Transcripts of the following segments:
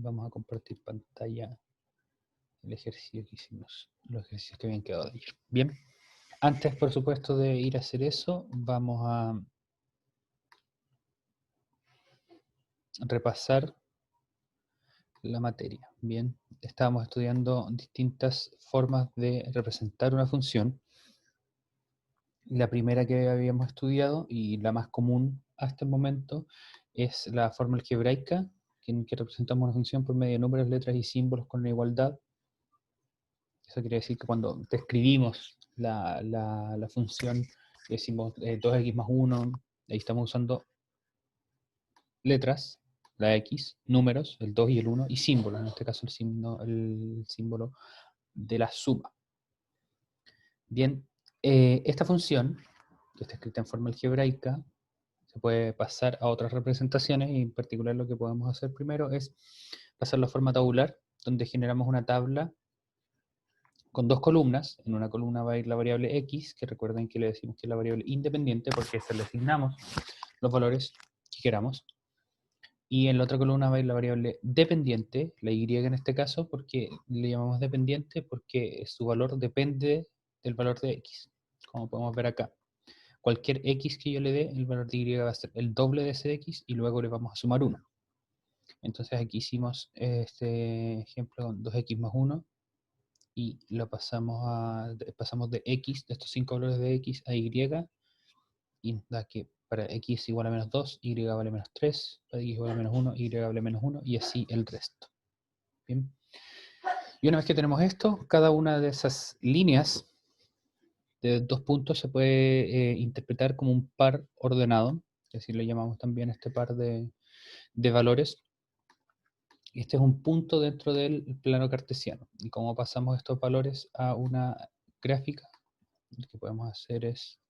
vamos a compartir pantalla, el ejercicio que hicimos, los ejercicios que habían quedado de ayer. Bien, antes por supuesto de ir a hacer eso, vamos a repasar la materia. Bien, estábamos estudiando distintas formas de representar una función. La primera que habíamos estudiado y la más común hasta el momento es la forma algebraica, en que representamos una función por medio de números, letras y símbolos con una igualdad. Eso quiere decir que cuando describimos la función, decimos 2x más 1, ahí estamos usando letras, la x, números, el 2 y el 1, y símbolos, en este caso el símbolo de la suma. Bien, esta función, que está escrita en forma algebraica, se puede pasar a otras representaciones, y en particular lo que podemos hacer primero es pasarlo a forma tabular, donde generamos una tabla con dos columnas. En una columna va a ir la variable x, que recuerden que le decimos que es la variable independiente, porque se le asignamos los valores que queramos. Y en la otra columna va a ir la variable dependiente, la y en este caso, porque le llamamos dependiente porque su valor depende del valor de x, como podemos ver acá. Cualquier x que yo le dé, el valor de y va a ser el doble de ese x, y luego le vamos a sumar 1. Entonces aquí hicimos este ejemplo con 2x más 1, y lo pasamos de x, de estos 5 valores de x, a y, y da que para x igual a menos 2, y vale menos 3, para x igual a menos 1, y vale menos 1, y así el resto. Bien. Y una vez que tenemos esto, cada una de esas líneas de dos puntos se puede interpretar como un par ordenado, que así le llamamos también este par de valores. Este es un punto dentro del plano cartesiano. Y como pasamos estos valores a una gráfica, lo que podemos hacer es,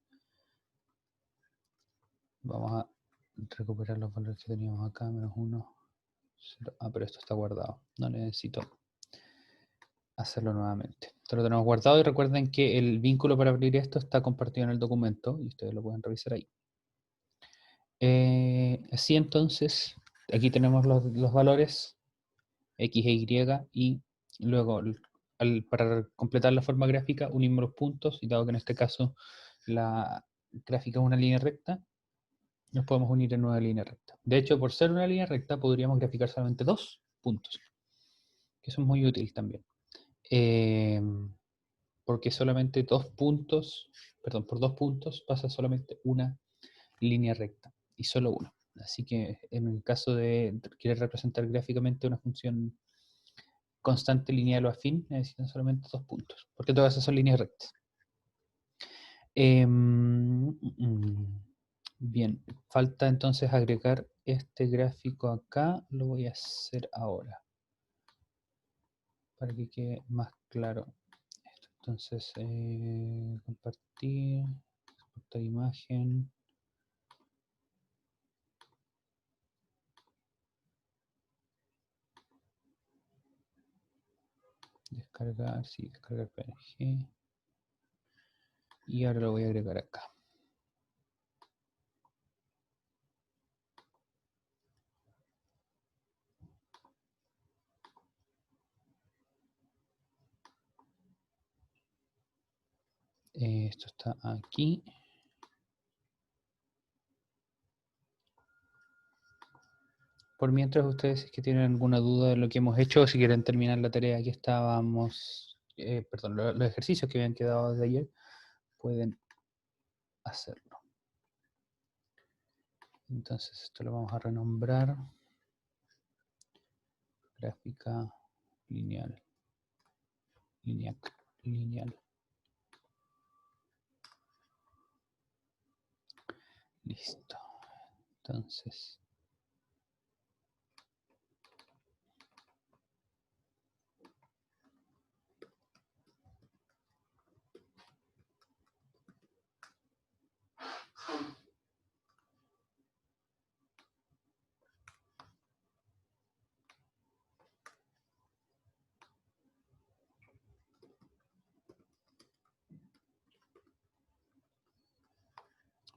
vamos a recuperar los valores que teníamos acá, menos 1, 0. Ah, pero esto está guardado, no necesito hacerlo nuevamente. Esto lo tenemos guardado, y recuerden que el vínculo para abrir esto está compartido en el documento, y ustedes lo pueden revisar ahí. Así entonces, aquí tenemos los valores x e y luego para completar la forma gráfica unimos los puntos, y dado que en este caso la gráfica es una línea recta, nos podemos unir en una línea recta. De hecho, por ser una línea recta, podríamos graficar solamente dos puntos, que eso es muy útil también. Porque solamente dos puntos, perdón, por 2 puntos pasa solamente una línea recta, y solo una. Así que en el caso de querer representar gráficamente una función constante, lineal o afín, necesitan solamente 2 puntos, porque todas esas son líneas rectas. Bien, falta entonces agregar este gráfico acá. Lo voy a hacer ahora, para que quede más claro esto. Entonces, compartir, exportar imagen. Descargar, sí, descargar PNG. Y ahora lo voy a agregar acá. Esto está aquí. Por mientras, ustedes, si es que tienen alguna duda de lo que hemos hecho, o si quieren terminar la tarea que estábamos, perdón, los ejercicios que habían quedado de ayer, pueden hacerlo. Entonces esto lo vamos a renombrar gráfica lineal, lineal. Listo. Entonces,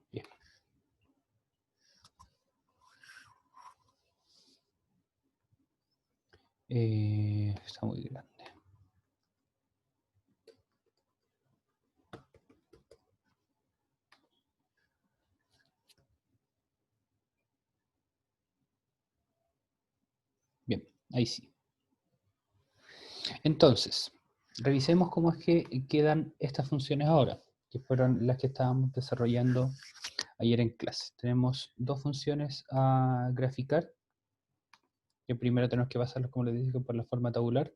bien. Está muy grande. Bien, ahí sí. Entonces, revisemos cómo es que quedan estas funciones ahora, que fueron las que estábamos desarrollando ayer en clase. Tenemos dos funciones a graficar, que primero tenemos que pasarlos, como les dije, por la forma tabular.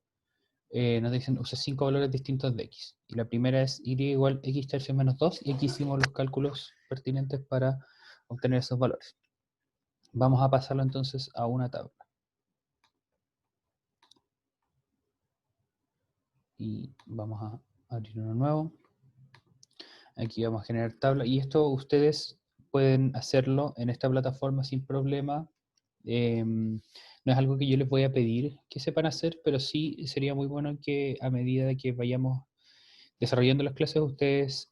Nos dicen usa 5 valores distintos de x. Y la primera es y igual x tercios menos 2, y aquí hicimos los cálculos pertinentes para obtener esos valores. Vamos a pasarlo entonces a una tabla. Y vamos a abrir uno nuevo. Aquí vamos a generar tabla. Y esto ustedes pueden hacerlo en esta plataforma sin problema. No es algo que yo les voy a pedir que sepan hacer, pero sí sería muy bueno que a medida que vayamos desarrollando las clases, ustedes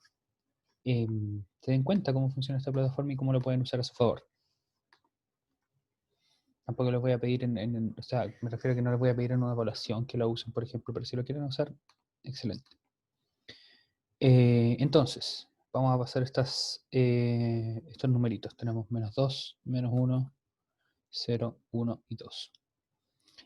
se den cuenta cómo funciona esta plataforma y cómo lo pueden usar a su favor. Tampoco les voy a pedir o sea, me refiero a que no les voy a pedir en una evaluación que lo usen, por ejemplo, pero si lo quieren usar, excelente. Entonces, vamos a pasar estos numeritos. Tenemos menos 2, menos 1, 0, 1 y 2.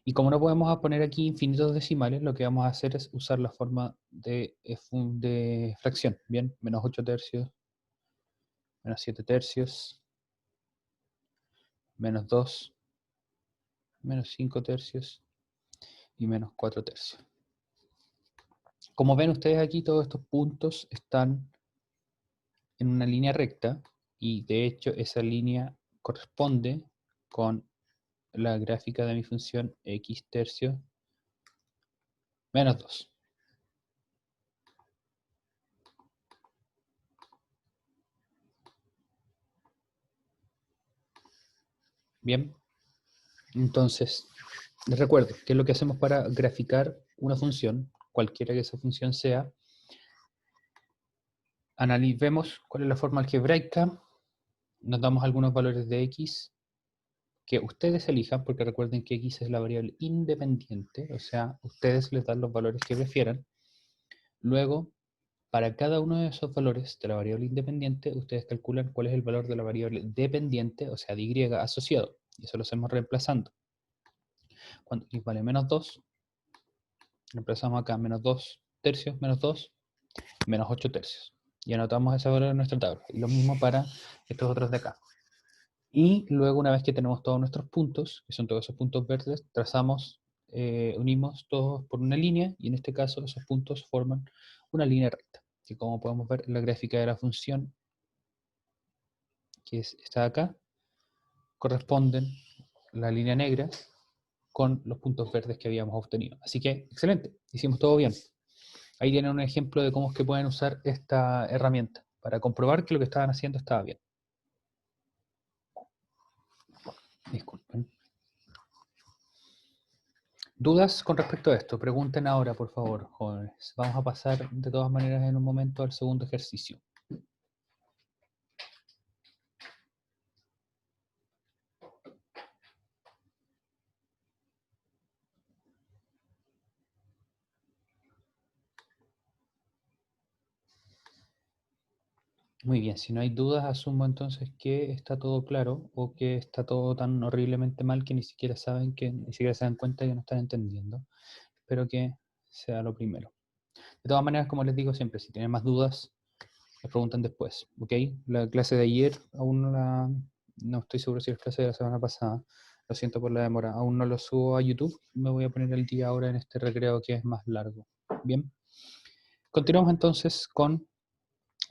Y como no podemos poner aquí infinitos decimales, lo que vamos a hacer es usar la forma de fracción. Bien, menos 8 tercios, menos 7 tercios, menos 2, menos 5 tercios y menos 4 tercios. Como ven ustedes aquí, todos estos puntos están en una línea recta y de hecho esa línea corresponde con la gráfica de mi función x tercios menos 2. Bien, entonces les recuerdo que es lo que hacemos para graficar una función, cualquiera que esa función sea. Vemos cuál es la forma algebraica, nos damos algunos valores de x que ustedes elijan, porque recuerden que x es la variable independiente, o sea, ustedes les dan los valores que prefieran. Luego, para cada uno de esos valores de la variable independiente, ustedes calculan cuál es el valor de la variable dependiente, o sea, de y asociado. Y eso lo hacemos reemplazando. Cuando x vale menos 2, reemplazamos acá menos 2 tercios, menos 2, menos 8 tercios. Y anotamos ese valor en nuestra tabla. Y lo mismo para estos otros de acá. Y luego, una vez que tenemos todos nuestros puntos, que son todos esos puntos verdes, trazamos, unimos todos por una línea, y en este caso esos puntos forman una línea recta, que como podemos ver en la gráfica de la función, que está acá, corresponden la línea negra con los puntos verdes que habíamos obtenido. Así que, excelente, hicimos todo bien. Ahí tienen un ejemplo de cómo es que pueden usar esta herramienta para comprobar que lo que estaban haciendo estaba bien. Disculpen. ¿Dudas con respecto a esto? Pregunten ahora, por favor, jóvenes. Vamos a pasar de todas maneras en un momento al segundo ejercicio. Muy bien, si no hay dudas, asumo entonces que está todo claro o que está todo tan horriblemente mal que ni siquiera ni siquiera se dan cuenta que no están entendiendo. Espero que sea lo primero. De todas maneras, como les digo siempre, si tienen más dudas, me preguntan después, ¿ok? La clase de ayer aún no estoy seguro si es la clase de la semana pasada, lo siento por la demora, aún no lo subo a YouTube, me voy a poner el día ahora en este recreo que es más largo. Bien, continuamos entonces con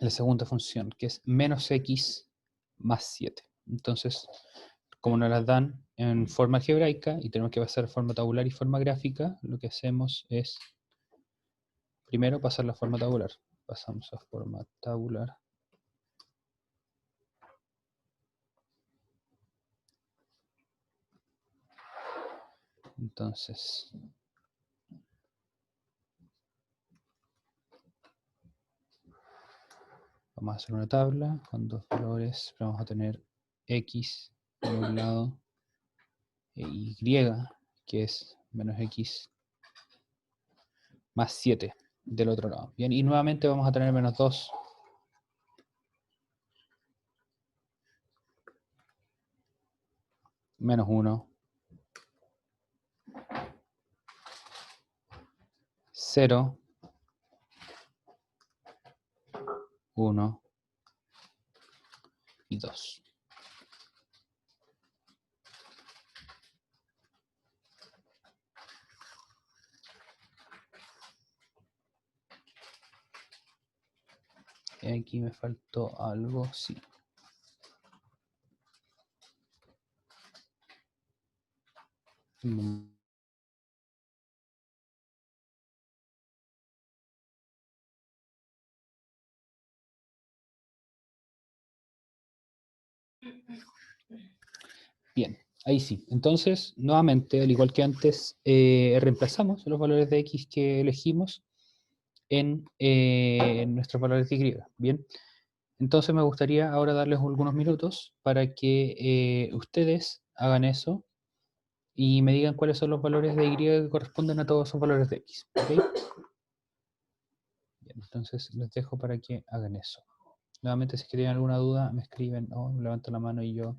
la segunda función, que es menos x más 7. Entonces, como nos las dan en forma algebraica y tenemos que pasar forma tabular y forma gráfica, lo que hacemos es primero pasar la forma tabular. Pasamos a forma tabular. Entonces, vamos a hacer una tabla con dos valores. Vamos a tener x por un lado e y, que es menos x más 7 del otro lado. Bien, y nuevamente vamos a tener menos 2 menos 1, 0, 1 y 2. Aquí me faltó algo, sí. Bien, ahí sí. Entonces, nuevamente, al igual que antes, reemplazamos los valores de x que elegimos en nuestros valores de y. Bien, entonces me gustaría ahora darles algunos minutos para que ustedes hagan eso y me digan cuáles son los valores de y que corresponden a todos esos valores de x. ¿Okay? Bien, entonces les dejo para que hagan eso. Nuevamente, si tienen alguna duda, me escriben o me levantan la mano y yo...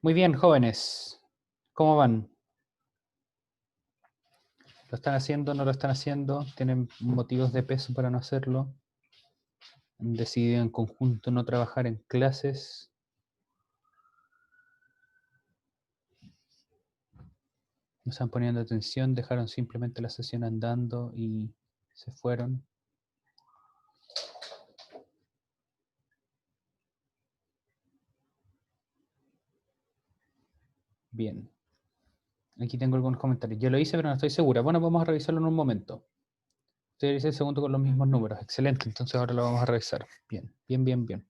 Muy bien, jóvenes. ¿Cómo van? ¿Lo están haciendo? ¿No lo están haciendo? ¿Tienen motivos de peso para no hacerlo? ¿Han decidido en conjunto no trabajar en clases? ¿No están poniendo atención? ¿Dejaron simplemente la sesión andando y se fueron? Bien. Aquí tengo algunos comentarios. Yo lo hice, pero no estoy segura. Bueno, vamos a revisarlo en un momento. Usted dice el segundo con los mismos números. Excelente. Entonces ahora lo vamos a revisar. Bien, bien, bien, bien.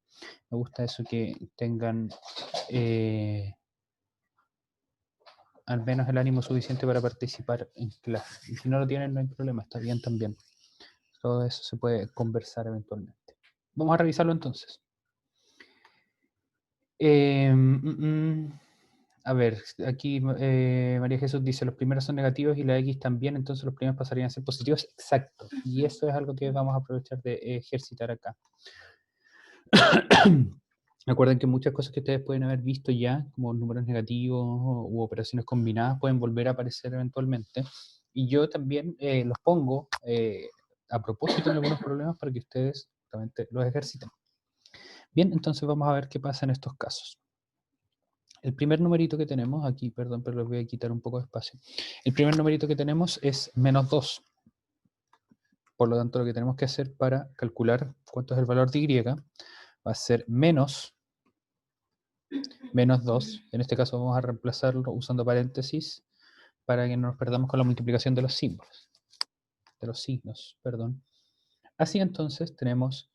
Me gusta eso que tengan al menos el ánimo suficiente para participar en clase. Y si no lo tienen, no hay problema. Está bien también. Todo eso se puede conversar eventualmente. Vamos a revisarlo entonces. A ver, aquí María Jesús dice, los primeros son negativos y la X también, entonces los primeros pasarían a ser positivos. Exacto. Y eso es algo que vamos a aprovechar de ejercitar acá. Recuerden que muchas cosas que ustedes pueden haber visto ya, como números negativos u operaciones combinadas, pueden volver a aparecer eventualmente. Y yo también los pongo a propósito en algunos problemas para que ustedes justamente los ejerciten. Bien, entonces vamos a ver qué pasa en estos casos. El primer numerito que tenemos, aquí, perdón, pero les voy a quitar un poco de espacio. El primer numerito que tenemos es menos 2. Por lo tanto, lo que tenemos que hacer para calcular cuánto es el valor de y va a ser menos 2. En este caso vamos a reemplazarlo usando paréntesis para que no nos perdamos con la multiplicación de los símbolos, de los signos, perdón. Así entonces tenemos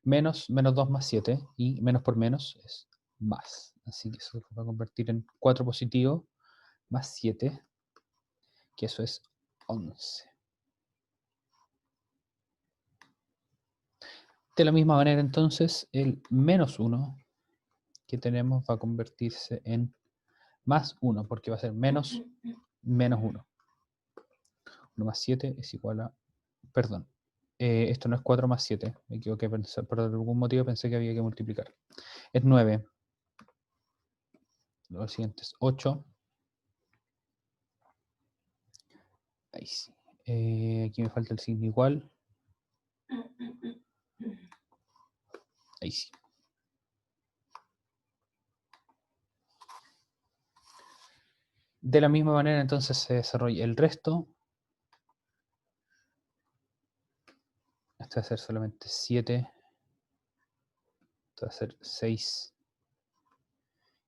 menos 2 más 7 y menos por menos es más. Así que eso se va a convertir en 4 positivo más 7, que eso es 11. De la misma manera entonces el menos 1 que tenemos va a convertirse en más 1, porque va a ser menos 1. 1 más 7 es igual a... Perdón, esto no es 4 más 7, me equivoqué, por algún motivo pensé que había que multiplicar. Es 9. Lo siguiente es 8. Ahí sí. Aquí me falta el signo igual. Ahí sí. De la misma manera entonces se desarrolla el resto. Este va a ser solamente 7. Esto va a ser 6.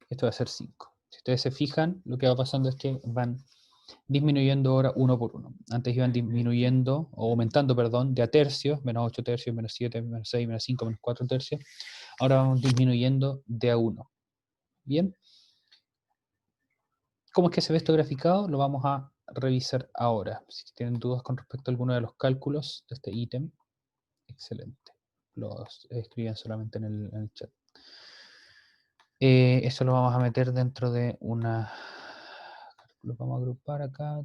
Esto va a ser 5. Si ustedes se fijan, lo que va pasando es que van disminuyendo ahora uno por uno. Antes iban disminuyendo, o aumentando, perdón, de a tercios, menos 8 tercios, menos 7, menos 6, menos 5, menos 4 tercios. Ahora vamos disminuyendo de a 1. Bien. ¿Cómo es que se ve esto graficado? Lo vamos a revisar ahora. Si tienen dudas con respecto a alguno de los cálculos de este ítem, excelente. Los escriben solamente en el chat. Eso lo vamos a meter dentro de una... Lo vamos a agrupar acá.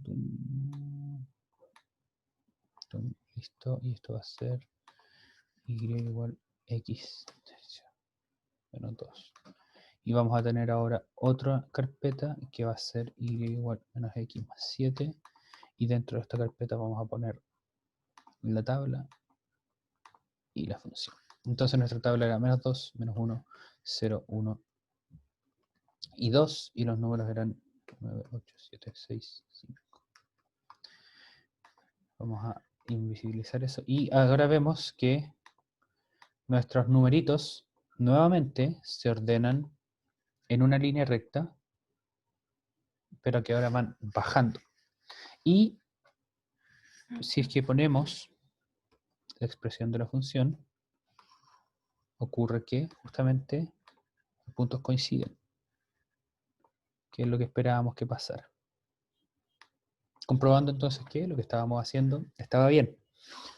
Listo. Y esto va a ser y igual x menos 2. Y vamos a tener ahora otra carpeta que va a ser y igual menos x más 7. Y dentro de esta carpeta vamos a poner la tabla y la función. Entonces nuestra tabla era menos 2, menos 1, 0, 1 y 2. Y los números eran 9, 8, 7, 6, 5. Vamos a invisibilizar eso. Y ahora vemos que nuestros numeritos nuevamente se ordenan en una línea recta, pero que ahora van bajando. Y si es que ponemos la expresión de la función, ocurre que justamente los puntos coinciden, que es lo que esperábamos que pasara. Comprobando entonces que lo que estábamos haciendo estaba bien.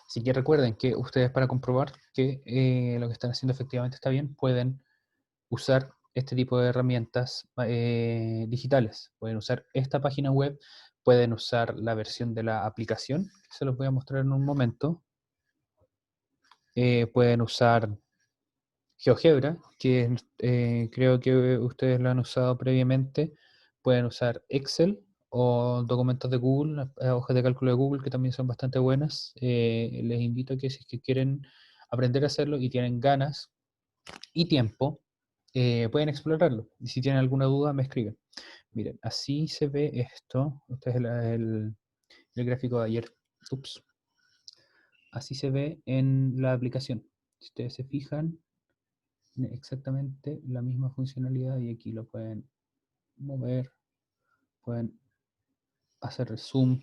Así que recuerden que ustedes, para comprobar que lo que están haciendo efectivamente está bien, pueden usar este tipo de herramientas digitales. Pueden usar esta página web, pueden usar la versión de la aplicación, que se los voy a mostrar en un momento. Pueden usar GeoGebra, que creo que ustedes lo han usado previamente. Pueden usar Excel o documentos de Google, hojas de cálculo de Google, que también son bastante buenas. Les invito a que, si es que quieren aprender a hacerlo y tienen ganas y tiempo, pueden explorarlo. Y si tienen alguna duda, me escriben. Miren, así se ve esto. Este es el gráfico de ayer. Ups. Así se ve en la aplicación. Si ustedes se fijan, tiene exactamente la misma funcionalidad y aquí lo pueden mover, pueden hacer el zoom,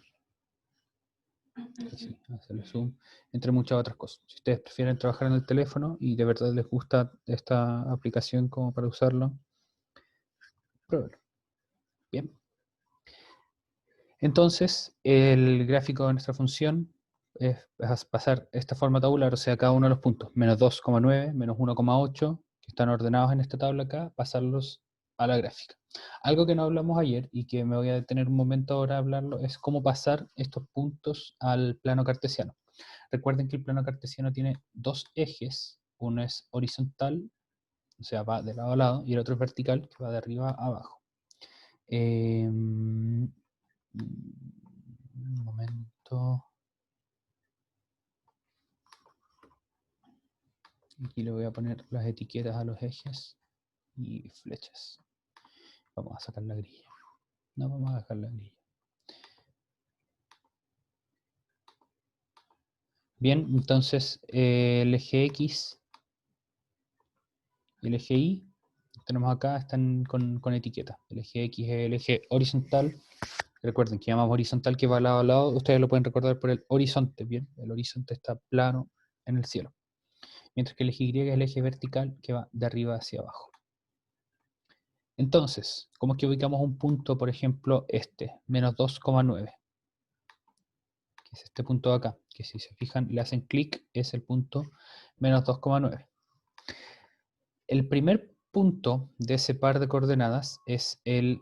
sí, hacer el zoom, entre muchas otras cosas. Si ustedes prefieren trabajar en el teléfono y de verdad les gusta esta aplicación como para usarlo, pruébenlo. Bien. Entonces, el gráfico de nuestra función es pasar esta forma tabular, o sea, cada uno de los puntos, menos 2,9, menos 1,8, que están ordenados en esta tabla acá, pasarlos a la gráfica. Algo que no hablamos ayer y que me voy a detener un momento ahora a hablarlo es cómo pasar estos puntos al plano cartesiano. Recuerden que el plano cartesiano tiene dos ejes, uno es horizontal, o sea, va de lado a lado, y el otro es vertical, que va de arriba a abajo. Un momento. Aquí le voy a poner las etiquetas a los ejes y flechas. Vamos a sacar la grilla. No, vamos a dejar la grilla. Bien, entonces el eje X y el eje Y, tenemos acá, están con etiqueta. El eje X es el eje horizontal. Recuerden que llamamos horizontal que va lado a lado. Ustedes lo pueden recordar por el horizonte, ¿bien? El horizonte está plano en el cielo. Mientras que el eje Y es el eje vertical que va de arriba hacia abajo. Entonces, ¿cómo es que ubicamos un punto, por ejemplo, este, menos 2,9? Que es este punto de acá, que si se fijan, le hacen clic, es el punto menos 2,9. El primer punto de ese par de coordenadas es el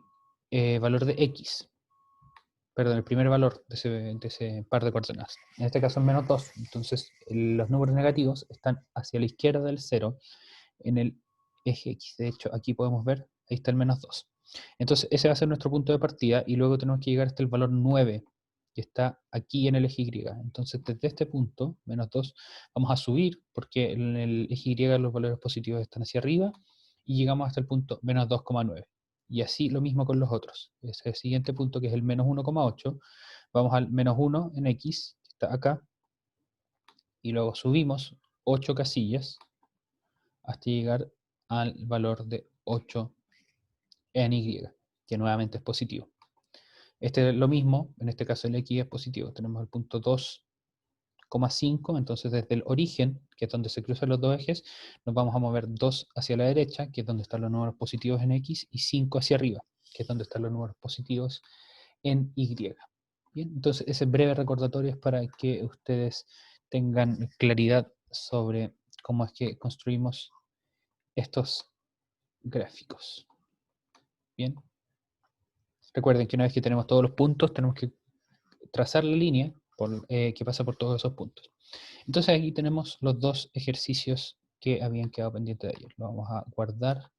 valor de x. Perdón, el primer valor de ese par de coordenadas. En este caso es menos 2. Entonces, los números negativos están hacia la izquierda del 0 en el eje X. De hecho, aquí podemos ver, ahí está el menos 2. Entonces, ese va a ser nuestro punto de partida y luego tenemos que llegar hasta el valor 9, que está aquí en el eje Y. Entonces, desde este punto, menos 2, vamos a subir, porque en el eje Y los valores positivos están hacia arriba, y llegamos hasta el punto menos 2,9. Y así lo mismo con los otros. Ese siguiente punto, que es el menos 1,8, vamos al menos 1 en X, que está acá, y luego subimos 8 casillas hasta llegar al valor de 8 en Y, que nuevamente es positivo. Este es lo mismo, en este caso el X es positivo. Tenemos el punto 2,5, entonces desde el origen, que es donde se cruzan los dos ejes, nos vamos a mover 2 hacia la derecha, que es donde están los números positivos en X, y 5 hacia arriba, que es donde están los números positivos en Y. Bien, entonces ese breve recordatorio es para que ustedes tengan claridad sobre cómo es que construimos estos gráficos. Bien, recuerden que una vez que tenemos todos los puntos, tenemos que trazar la línea que pasa por todos esos puntos. Entonces aquí tenemos los dos ejercicios que habían quedado pendientes de ayer. Lo vamos a guardar.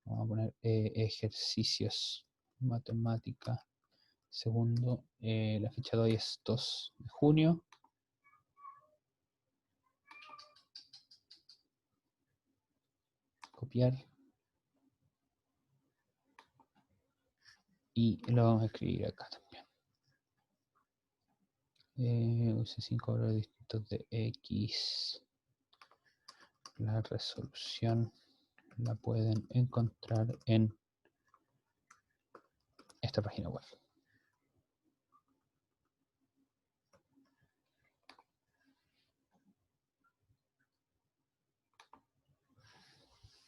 Vamos a poner ejercicios matemática. Segundo, la fecha de hoy es 2 de junio. Copiar. Y lo vamos a escribir acá también. Use 5 valores distintos de X. La resolución la pueden encontrar en esta página web.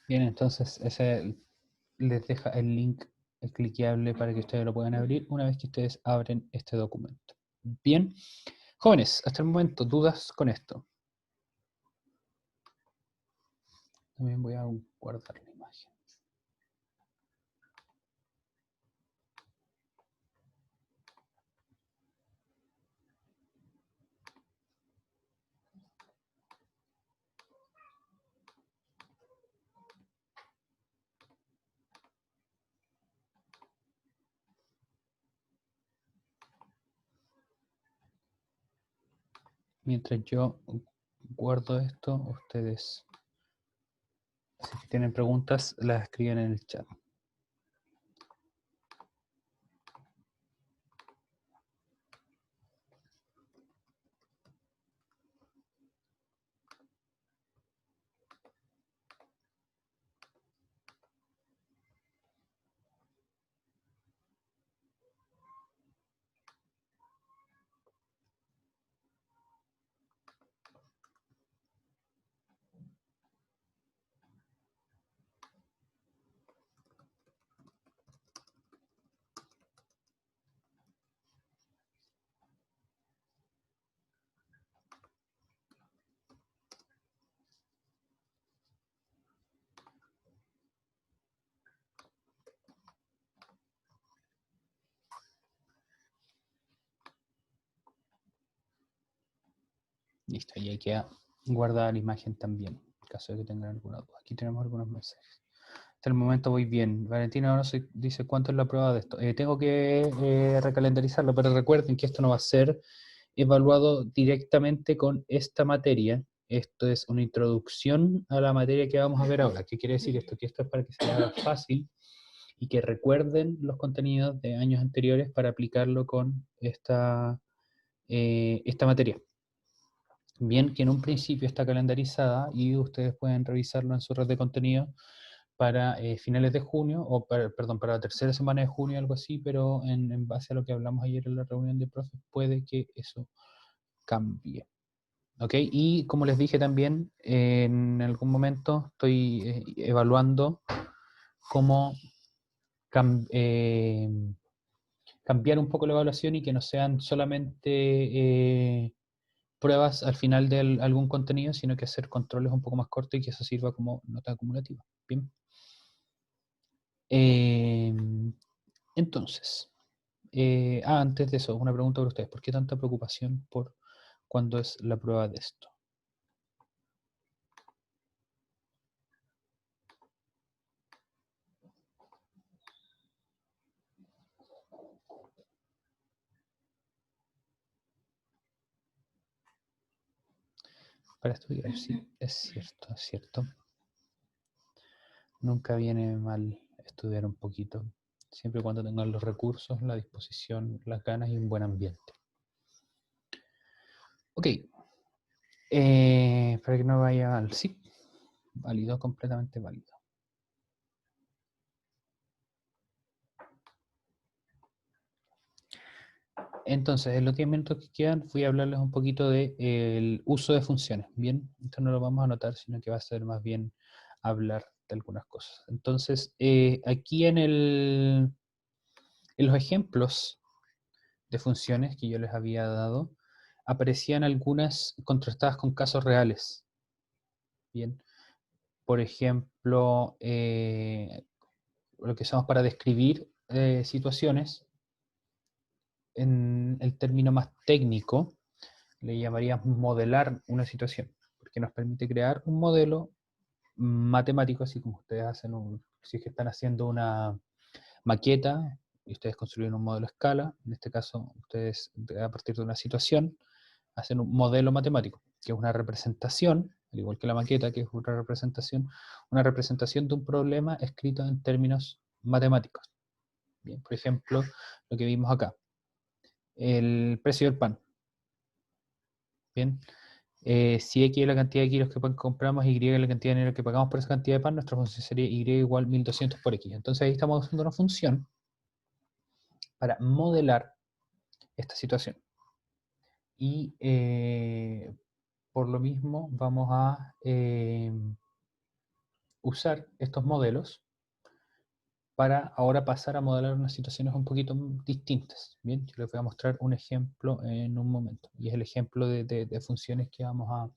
Bien, entonces ese les deja el link cliqueable para que ustedes lo puedan abrir una vez que ustedes abren este documento. Bien, jóvenes, hasta el momento, ¿dudas con esto? También voy a guardar la imagen. Mientras yo guardo esto, ustedes, si tienen preguntas, las escriben en el chat. Listo, y ahí queda guardada la imagen también, en caso de que tengan alguna duda. Aquí tenemos algunos mensajes. Hasta el momento voy bien. Valentina ahora dice cuánto es la prueba de esto. Tengo que recalendarizarlo, pero recuerden que esto no va a ser evaluado directamente con esta materia. Esto es una introducción a la materia que vamos a ver ahora. ¿Qué quiere decir esto? Que esto es para que se haga fácil y que recuerden los contenidos de años anteriores para aplicarlo con esta materia. bien, que en un principio está calendarizada y ustedes pueden revisarlo en su red de contenido para finales de junio, o perdón, para la tercera semana de junio, algo así, pero en base a lo que hablamos ayer en la reunión de profes, puede que eso cambie. ¿Ok? Y como les dije también, en algún momento estoy evaluando cómo cambiar un poco la evaluación y que no sean solamente pruebas al final de algún contenido, sino que hacer controles un poco más cortos y que eso sirva como nota acumulativa. Bien. Entonces, antes de eso, una pregunta para ustedes. ¿Por qué tanta preocupación por cuándo es la prueba de esto? Para estudiar, sí, es cierto, es cierto. Nunca viene mal estudiar un poquito, siempre y cuando tengan los recursos, la disposición, las ganas y un buen ambiente. Ok, para que no vaya mal, sí, válido, completamente válido. Entonces, en los 10 minutos que quedan, voy a hablarles un poquito del uso de funciones. Bien, esto no lo vamos a anotar, sino que va a ser más bien hablar de algunas cosas. Entonces, aquí en los ejemplos de funciones que yo les había dado, aparecían algunas contrastadas con casos reales. Bien, por ejemplo, lo que usamos para describir situaciones, en el término más técnico, le llamaríamos modelar una situación, porque nos permite crear un modelo matemático, así como ustedes hacen si es que están haciendo una maqueta y ustedes construyen un modelo a escala, en este caso ustedes a partir de una situación hacen un modelo matemático, que es una representación, al igual que la maqueta, que es una representación de un problema escrito en términos matemáticos. Bien, por ejemplo, lo que vimos acá, el precio del pan. Bien, si X es la cantidad de kilos que compramos y Y es la cantidad de dinero que pagamos por esa cantidad de pan, nuestra función sería Y igual 1200 por X. Entonces ahí estamos usando una función para modelar esta situación. Y por lo mismo vamos a usar estos modelos para ahora pasar a modelar unas situaciones un poquito distintas. Bien, yo les voy a mostrar un ejemplo en un momento. Y es el ejemplo de funciones que vamos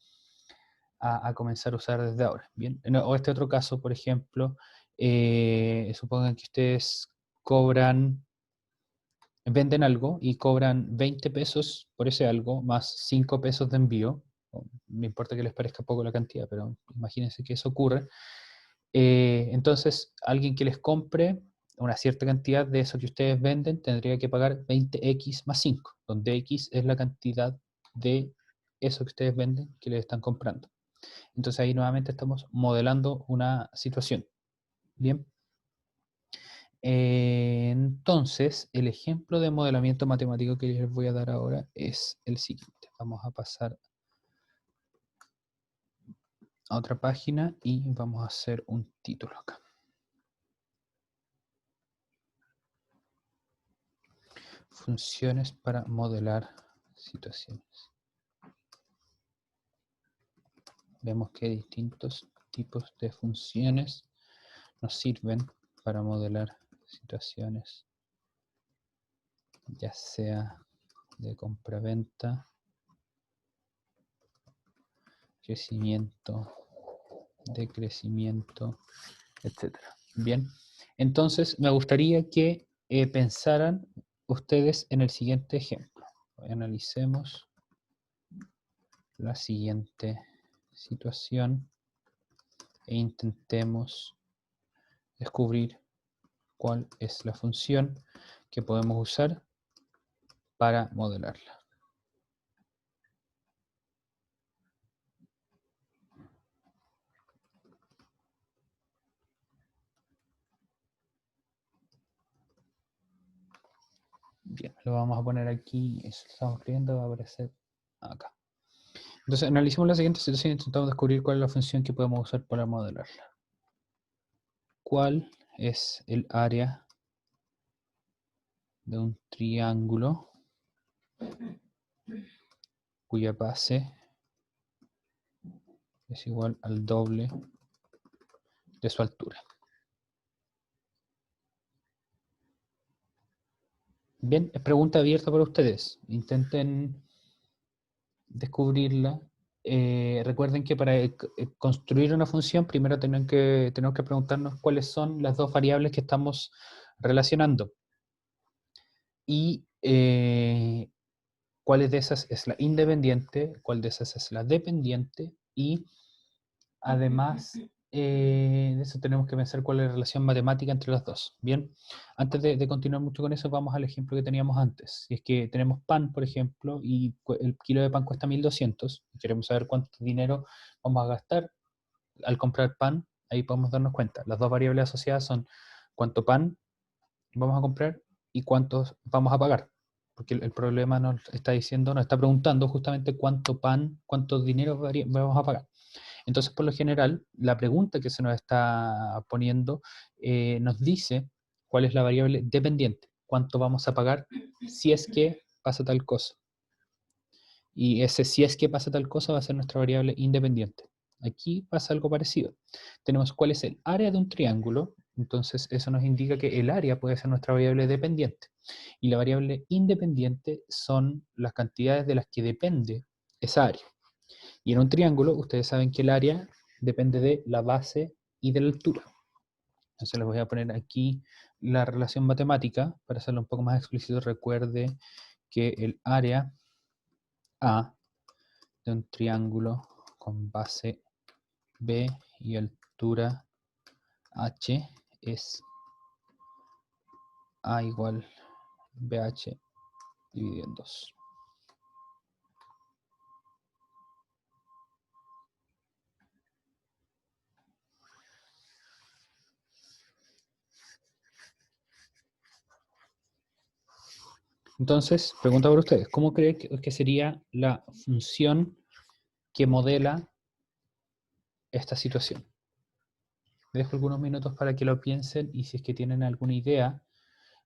a comenzar a usar desde ahora. Bien, o este otro caso, por ejemplo, supongan que ustedes venden algo y cobran 20 pesos por ese algo, más 5 pesos de envío. No importa que les parezca poco la cantidad, pero imagínense que eso ocurre. Entonces, alguien que les compre una cierta cantidad de eso que ustedes venden tendría que pagar 20x más 5, donde x es la cantidad de eso que ustedes venden que les están comprando. Entonces ahí nuevamente estamos modelando una situación. Bien. Entonces, el ejemplo de modelamiento matemático que les voy a dar ahora es el siguiente. Vamos a pasar a otra página y vamos a hacer un título acá. Funciones para modelar situaciones. Vemos que distintos tipos de funciones nos sirven para modelar situaciones, ya sea de compra-venta, crecimiento, decrecimiento, etcétera. Bien, entonces me gustaría que pensaran ustedes en el siguiente ejemplo. Analicemos la siguiente situación e intentemos descubrir cuál es la función que podemos usar para modelarla. Bien, lo vamos a poner aquí, eso lo estamos escribiendo, va a aparecer acá. Entonces, analicemos la siguiente situación e intentamos descubrir cuál es la función que podemos usar para modelarla. ¿Cuál es el área de un triángulo cuya base es igual al doble de su altura? Bien, es pregunta abierta para ustedes. Intenten descubrirla. Recuerden que para construir una función, primero tenemos que preguntarnos cuáles son las dos variables que estamos relacionando. Y cuál de esas es la independiente, cuál de esas es la dependiente, y además de eso tenemos que pensar cuál es la relación matemática entre las dos. Bien, antes de continuar mucho con eso, vamos al ejemplo que teníamos antes. Si es que tenemos pan, por ejemplo, y el kilo de pan cuesta 1.200, y queremos saber cuánto dinero vamos a gastar al comprar pan, ahí podemos darnos cuenta. Las dos variables asociadas son cuánto pan vamos a comprar y cuántos vamos a pagar. Porque el problema nos está diciendo, nos está preguntando justamente cuánto pan, cuánto dinero vamos a pagar. Entonces, por lo general, la pregunta que se nos está poniendo nos dice cuál es la variable dependiente, cuánto vamos a pagar si es que pasa tal cosa. Y ese si es que pasa tal cosa va a ser nuestra variable independiente. Aquí pasa algo parecido. Tenemos cuál es el área de un triángulo, entonces eso nos indica que el área puede ser nuestra variable dependiente. Y la variable independiente son las cantidades de las que depende esa área. Y en un triángulo, ustedes saben que el área depende de la base y de la altura. Entonces les voy a poner aquí la relación matemática para hacerlo un poco más explícito. Recuerde que el área A de un triángulo con base B y altura H es A igual BH dividido en 2. Entonces, pregunta para ustedes, ¿cómo creen que sería la función que modela esta situación? Les dejo algunos minutos para que lo piensen y si es que tienen alguna idea,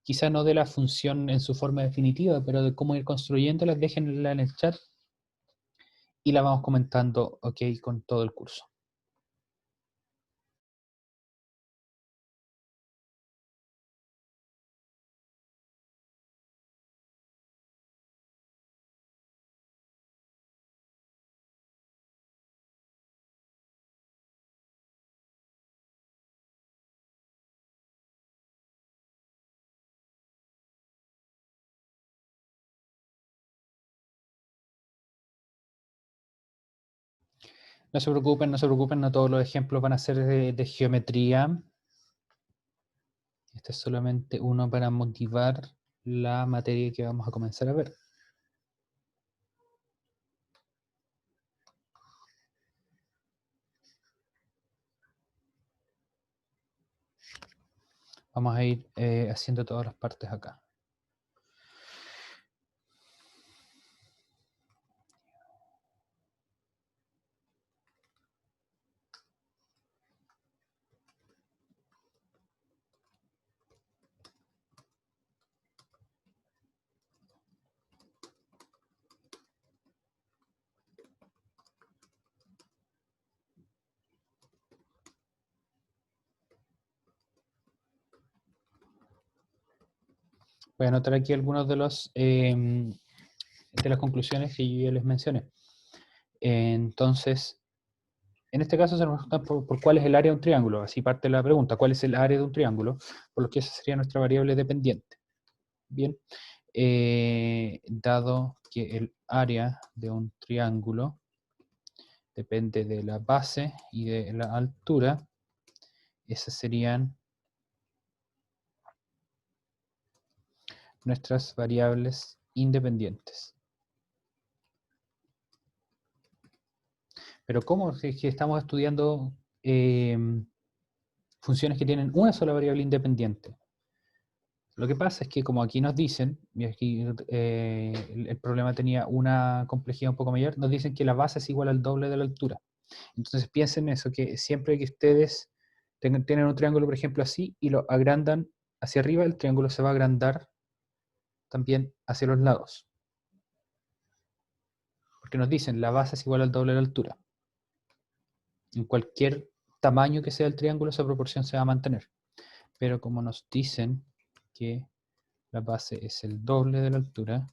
quizá no de la función en su forma definitiva, pero de cómo ir construyéndola, déjenla en el chat y la vamos comentando, ok, con todo el curso. No se preocupen, no se preocupen, no todos los ejemplos van a ser de geometría. Este es solamente uno para motivar la materia que vamos a comenzar a ver. Vamos a ir haciendo todas las partes acá. Voy a anotar aquí algunos de las conclusiones que yo ya les mencioné. Entonces, en este caso se nos pregunta por cuál es el área de un triángulo. Así parte la pregunta, ¿cuál es el área de un triángulo? Por lo que esa sería nuestra variable dependiente. Bien, dado que el área de un triángulo depende de la base y de la altura, esas serían nuestras variables independientes. Pero ¿cómo? Si es que estamos estudiando funciones que tienen una sola variable independiente. Lo que pasa es que como aquí nos dicen, y aquí el problema tenía una complejidad un poco mayor, nos dicen que la base es igual al doble de la altura. Entonces piensen eso, que siempre que ustedes tienen un triángulo, por ejemplo, así, y lo agrandan hacia arriba, el triángulo se va a agrandar también hacia los lados. Porque nos dicen, la base es igual al doble de la altura. En cualquier tamaño que sea el triángulo, esa proporción se va a mantener. Pero como nos dicen que la base es el doble de la altura,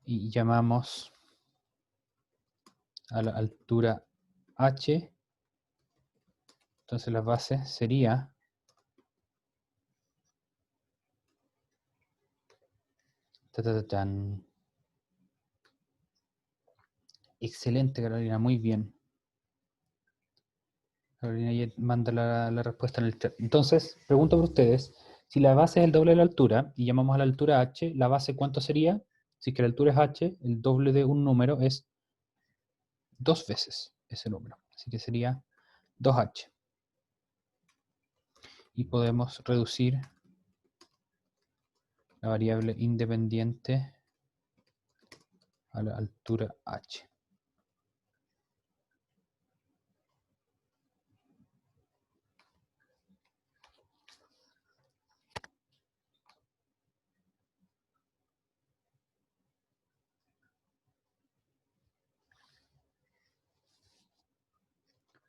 y llamamos a la altura h, entonces la base sería excelente, Carolina, muy bien. Carolina ya manda la respuesta en el chat. Entonces, pregunto por ustedes, si la base es el doble de la altura y llamamos a la altura h, ¿la base cuánto sería? Si es que la altura es h, el doble de un número es 2 veces ese número. Así que sería 2h. Y podemos reducir la variable independiente a la altura h.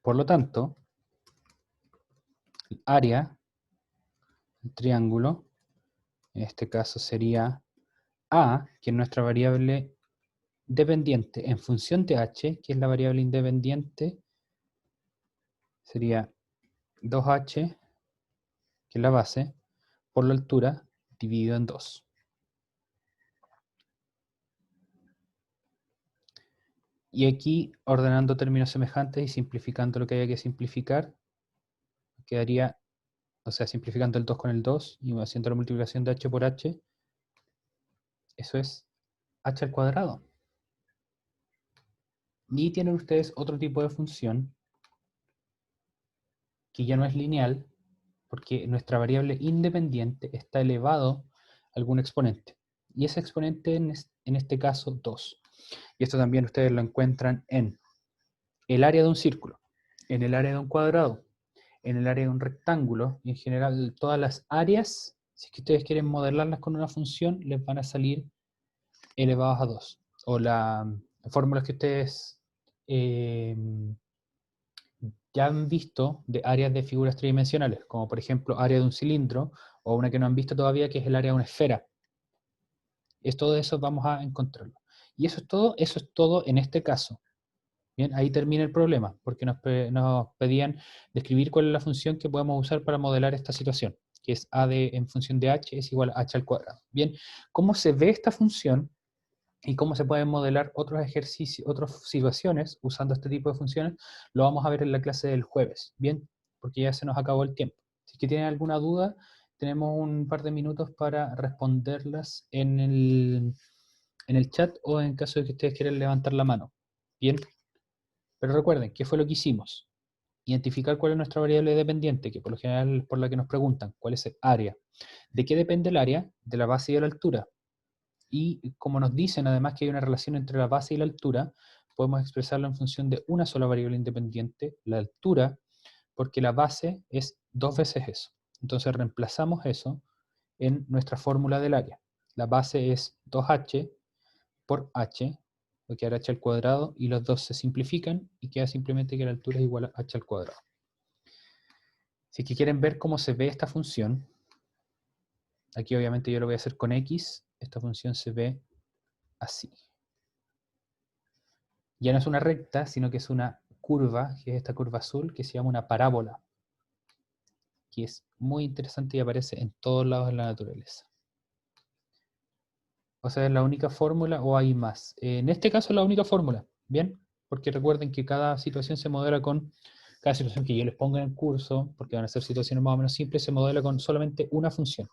Por lo tanto, el área del triángulo, en este caso sería a, que es nuestra variable dependiente en función de h, que es la variable independiente, sería 2h, que es la base, por la altura, dividido en 2. Y aquí, ordenando términos semejantes y simplificando lo que haya que simplificar, quedaría, o sea, simplificando el 2 con el 2 y haciendo la multiplicación de h por h, eso es h al cuadrado. Y tienen ustedes otro tipo de función que ya no es lineal, porque nuestra variable independiente está elevado a algún exponente. Y ese exponente en este caso 2. Y esto también ustedes lo encuentran en el área de un círculo, en el área de un cuadrado, en el área de un rectángulo, y en general todas las áreas, si es que ustedes quieren modelarlas con una función, les van a salir elevados a 2. O las fórmulas que ustedes ya han visto de áreas de figuras tridimensionales, como por ejemplo área de un cilindro, o una que no han visto todavía, que es el área de una esfera. Es todo eso, vamos a encontrarlo. Y eso es todo en este caso. Bien, ahí termina el problema, porque nos pedían describir cuál es la función que podemos usar para modelar esta situación, que es a en función de h es igual a h al cuadrado. Bien, ¿cómo se ve esta función y cómo se pueden modelar otros ejercicios, otras situaciones usando este tipo de funciones? Lo vamos a ver en la clase del jueves, bien, porque ya se nos acabó el tiempo. Si es que tienen alguna duda, tenemos un par de minutos para responderlas en el chat o en caso de que ustedes quieran levantar la mano. Bien, pero recuerden, ¿qué fue lo que hicimos? Identificar cuál es nuestra variable dependiente, que por lo general es por la que nos preguntan, cuál es el área. ¿De qué depende el área? De la base y de la altura. Y como nos dicen además que hay una relación entre la base y la altura, podemos expresarlo en función de una sola variable independiente, la altura, porque la base es 2 veces eso. Entonces reemplazamos eso en nuestra fórmula del área. La base es 2h por h, va a quedar h al cuadrado, y los dos se simplifican y queda simplemente que la altura es igual a h al cuadrado. Si es que quieren ver cómo se ve esta función, aquí obviamente yo lo voy a hacer con x, esta función se ve así. Ya no es una recta, sino que es una curva, que es esta curva azul, que se llama una parábola, que es muy interesante y aparece en todos lados de la naturaleza. O sea, ¿es la única fórmula o hay más? En este caso es la única fórmula, ¿bien? Porque recuerden que cada situación se modela con, cada situación que yo les ponga en el curso, porque van a ser situaciones más o menos simples, se modela con solamente una función.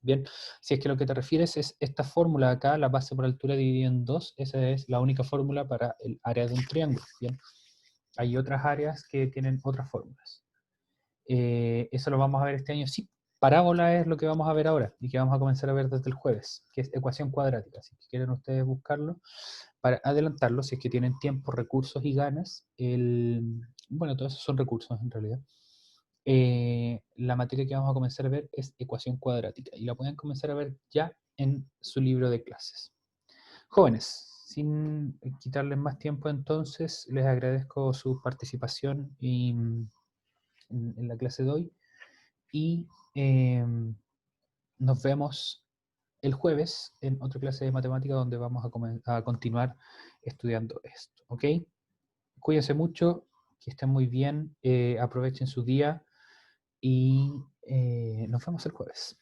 Bien, si es que lo que te refieres es esta fórmula de acá, la base por altura dividida en 2, esa es la única fórmula para el área de un triángulo. Bien, hay otras áreas que tienen otras fórmulas. Eso lo vamos a ver este año. Sí, parábola es lo que vamos a ver ahora y que vamos a comenzar a ver desde el jueves, que es ecuación cuadrática. Si quieren ustedes buscarlo, para adelantarlo, si es que tienen tiempo, recursos y ganas, bueno, todos esos son recursos en realidad. La materia que vamos a comenzar a ver es ecuación cuadrática y la pueden comenzar a ver ya en su libro de clases. Jóvenes, sin quitarles más tiempo entonces, les agradezco su participación en la clase de hoy y nos vemos el jueves en otra clase de matemática donde vamos a continuar estudiando esto, ¿ok? Cuídense mucho, que estén muy bien, aprovechen su día y nos vemos el jueves.